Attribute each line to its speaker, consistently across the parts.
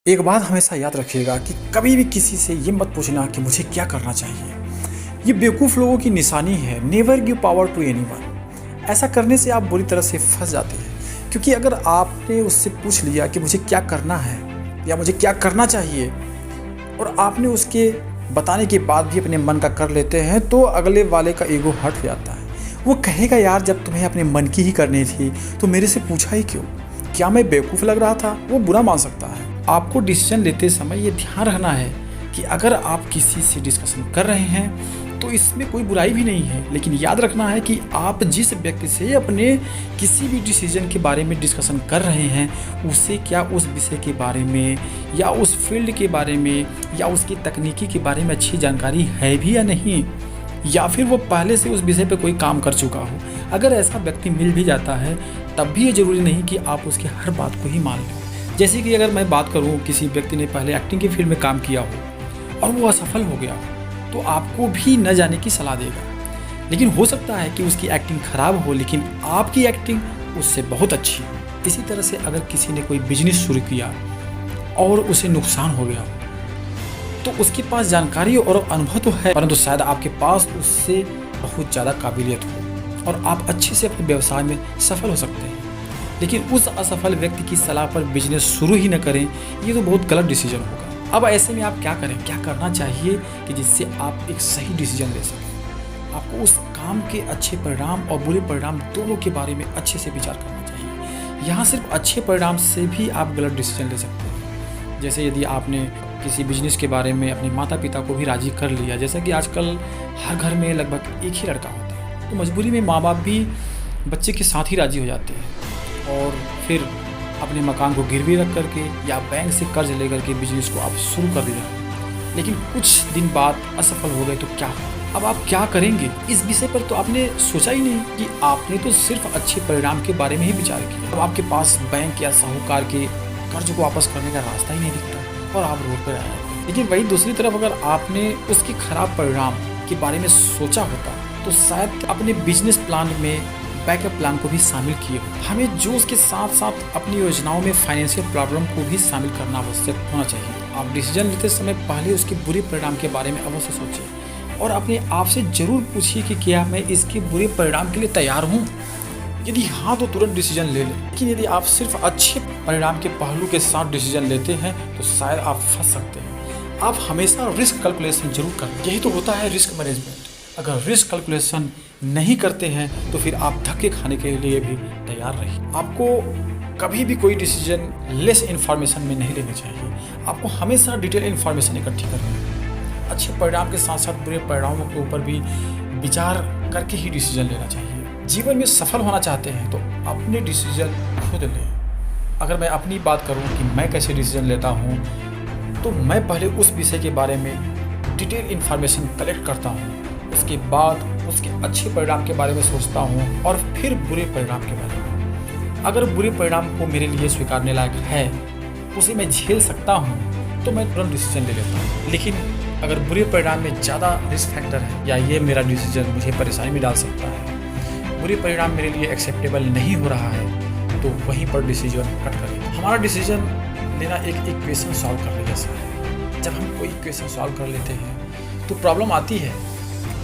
Speaker 1: एक बात हमेशा याद रखिएगा कि कभी भी किसी से ये मत पूछना कि मुझे क्या करना चाहिए। ये बेवकूफ़ लोगों की निशानी है। Never give power to anyone. ऐसा करने से आप बुरी तरह से फंस जाते हैं, क्योंकि अगर आपने उससे पूछ लिया कि मुझे क्या करना है या मुझे क्या करना चाहिए और आपने उसके बताने के बाद भी अपने मन का कर लेते हैं, तो अगले वाले का ईगो हर्ट हो जाता है। वो कहेगा, यार जब तुम्हें अपने मन की ही करनी थी तो मेरे से पूछा ही क्यों? क्या मैं बेवकूफ़ लग रहा था? वो बुरा मान सकता है। आपको डिसीजन लेते समय ये ध्यान रखना है कि अगर आप किसी से डिस्कशन कर रहे हैं तो इसमें कोई बुराई भी नहीं है, लेकिन याद रखना है कि आप जिस व्यक्ति से अपने किसी भी डिसीजन के बारे में डिस्कशन कर रहे हैं उसे क्या उस विषय के बारे में या उस फील्ड के बारे में या उसकी तकनीकी के बारे में अच्छी जानकारी है भी या नहीं, या फिर वो पहले से उस विषय पे कोई काम कर चुका हो। अगर ऐसा व्यक्ति मिल भी जाता है तब भी ये ज़रूरी नहीं कि आप उसकी हर बात को ही मान लें। जैसे कि अगर मैं बात करूँ, किसी व्यक्ति ने पहले एक्टिंग की फील्ड में काम किया हो और वो असफल हो गया हो तो आपको भी न जाने की सलाह देगा। लेकिन हो सकता है कि उसकी एक्टिंग ख़राब हो लेकिन आपकी एक्टिंग उससे बहुत अच्छी हो। इसी तरह से अगर किसी ने कोई बिजनेस शुरू किया और उसे नुकसान हो गया तो उसके पास जानकारी और अनुभव तो है, परंतु शायद आपके पास उससे बहुत ज़्यादा काबिलियत हो और आप अच्छे से अपने व्यवसाय में सफल हो सकते हैं। लेकिन उस असफल व्यक्ति की सलाह पर बिजनेस शुरू ही न करें, ये तो बहुत गलत डिसीजन होगा। अब ऐसे में आप क्या करें, क्या करना चाहिए कि जिससे आप एक सही डिसीजन ले सकें? आपको उस काम के अच्छे परिणाम और बुरे परिणाम दोनों के बारे में अच्छे से विचार करना चाहिए। यहाँ सिर्फ अच्छे परिणाम से भी आप गलत डिसीजन ले सकते हैं। जैसे यदि आपने किसी बिजनेस के बारे में अपने माता पिता को भी राज़ी कर लिया, जैसा कि आजकल हर घर में लगभग एक ही लड़का होता है, तो मजबूरी में माँ बाप भी बच्चे के साथ ही राज़ी हो जाते हैं और फिर अपने मकान को गिरवी रख करके या बैंक से कर्ज ले करके बिजनेस को आप शुरू कर दिया। लेकिन कुछ दिन बाद असफल हो गए तो क्या हो? अब आप क्या करेंगे? इस विषय पर तो आपने सोचा ही नहीं कि आपने तो सिर्फ अच्छे परिणाम के बारे में ही विचार किया। अब आपके पास बैंक या साहूकार के कर्ज को वापस करने का रास्ता ही नहीं दिखता और आप रोड पर आए। लेकिन वही दूसरी तरफ अगर आपने उसके खराब परिणाम के बारे में सोचा होता तो शायद अपने बिजनेस प्लान में बैकअप प्लान को भी शामिल किए। हमें जोश के साथ साथ अपनी योजनाओं में फाइनेंशियल प्रॉब्लम को भी शामिल करना आवश्यक होना चाहिए। आप डिसीजन लेते समय पहले उसके बुरे परिणाम के बारे में अवश्य सोचें और अपने आप से जरूर पूछिए कि क्या मैं इसके बुरे परिणाम के लिए तैयार हूँ। यदि हाँ तो तुरंत डिसीजन ले लें, लेकिन यदि आप सिर्फ अच्छे परिणाम के पहलू के साथ डिसीजन लेते हैं तो शायद आप फंस सकते हैं। आप हमेशा रिस्क कैलकुलेशन जरूर करें, यही तो होता है रिस्क मैनेजमेंट। अगर रिस्क कैलकुलेशन नहीं करते हैं तो फिर आप धक्के खाने के लिए भी तैयार रहिए। आपको कभी भी कोई डिसीजन लेस इन्फॉर्मेशन में नहीं लेना चाहिए। आपको हमेशा डिटेल इन्फॉर्मेशन इकट्ठी करनी है। अच्छे परिणाम के साथ साथ बुरे परिणामों के ऊपर भी विचार करके ही डिसीजन लेना चाहिए। जीवन में सफल होना चाहते हैं तो अपने डिसीजन खुद लें। अगर मैं अपनी बात करूं कि मैं कैसे डिसीजन लेता हूं, तो मैं पहले उस विषय के बारे में डिटेल इन्फॉर्मेशन कलेक्ट करता हूं, उसके बाद उसके अच्छे परिणाम के बारे में सोचता हूँ और फिर बुरे परिणाम के बारे में। अगर बुरे परिणाम को मेरे लिए स्वीकारने लायक है, उसे मैं झेल सकता हूँ, तो मैं तुरंत डिसीजन ले लेता हूँ। लेकिन अगर बुरे परिणाम में ज़्यादा रिस्क फैक्टर है या ये मेरा डिसीजन मुझे परेशानी में डाल सकता है, बुरे परिणाम मेरे लिए एक्सेप्टेबल नहीं हो रहा है, तो वहीं पर डिसीजन कट करें। हमारा डिसीजन लेना एक इक्वेशन सॉल्व करने जैसा है। जब हम कोई इक्वेशन सॉल्व कर लेते हैं तो प्रॉब्लम आती है,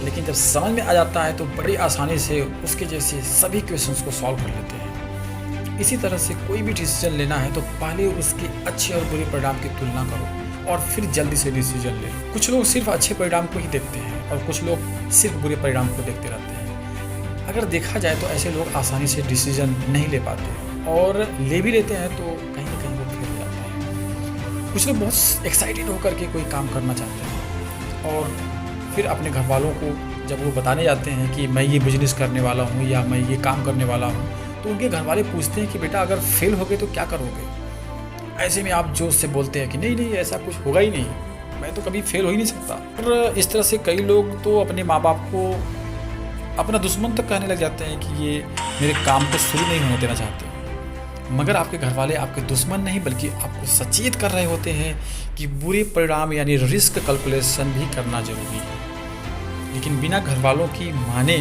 Speaker 1: लेकिन जब समझ में आ जाता है तो बड़ी आसानी से उसके जैसे सभी क्वेश्चंस को सॉल्व कर लेते हैं। इसी तरह से कोई भी डिसीजन लेना है तो पहले उसके अच्छे और बुरे परिणाम की तुलना करो और फिर जल्दी से डिसीजन ले। कुछ लोग सिर्फ अच्छे परिणाम को ही देखते हैं और कुछ लोग सिर्फ बुरे परिणाम को देखते रहते हैं। अगर देखा जाए तो ऐसे लोग आसानी से डिसीजन नहीं ले पाते और ले भी लेते हैं तो कहीं ना कहीं वो फेल हो जाते हैं। कुछ लोग बहुत एक्साइटेड होकर के कोई काम करना चाहते हैं और फिर अपने घर वालों को जब वो बताने जाते हैं कि मैं ये बिजनेस करने वाला हूँ या मैं ये काम करने वाला हूँ, तो उनके घर वाले पूछते हैं कि बेटा अगर फेल हो गए तो क्या करोगे? ऐसे में आप जोश से बोलते हैं कि नहीं नहीं ऐसा कुछ होगा ही नहीं, मैं तो कभी फेल हो ही नहीं सकता। और इस तरह से कई लोग तो अपने माँ बाप को अपना दुश्मन तक कहने लग जाते हैं कि ये मेरे काम को शुरू नहीं होने देना चाहते। मगर आपके घर वाले आपके दुश्मन नहीं बल्कि आपको सचेत कर रहे होते हैं कि बुरे परिणाम यानी रिस्क कैलकुलेशन भी करना जरूरी है। लेकिन बिना घर वालों की माने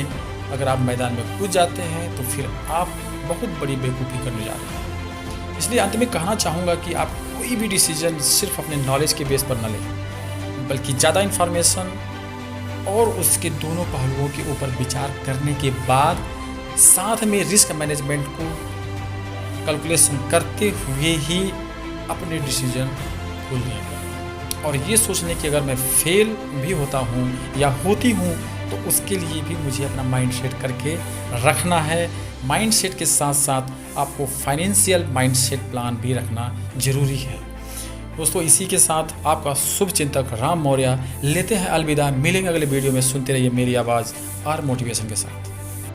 Speaker 1: अगर आप मैदान में कूद जाते हैं तो फिर आप बहुत बड़ी बेवकूफ़ी करने जा रहे हैं। इसलिए अंत में कहना चाहूँगा कि आप कोई भी डिसीजन सिर्फ अपने नॉलेज के बेस पर न लें, बल्कि ज़्यादा इन्फॉर्मेशन और उसके दोनों पहलुओं के ऊपर विचार करने के बाद साथ में रिस्क मैनेजमेंट को कैलकुलेशन करते हुए ही अपने डिसीजन को लें। और ये सोचने कि अगर मैं फेल भी होता हूँ या होती हूँ तो उसके लिए भी मुझे अपना माइंड सेट करके रखना है। माइंड सेट के साथ साथ आपको फाइनेंशियल माइंड सेट प्लान भी रखना ज़रूरी है। दोस्तों, इसी के साथ आपका शुभ चिंतक राम मौर्य लेते हैं अलविदा। मिलेंगे अगले वीडियो में। सुनते रहिए मेरी आवाज़ और मोटिवेशन के साथ।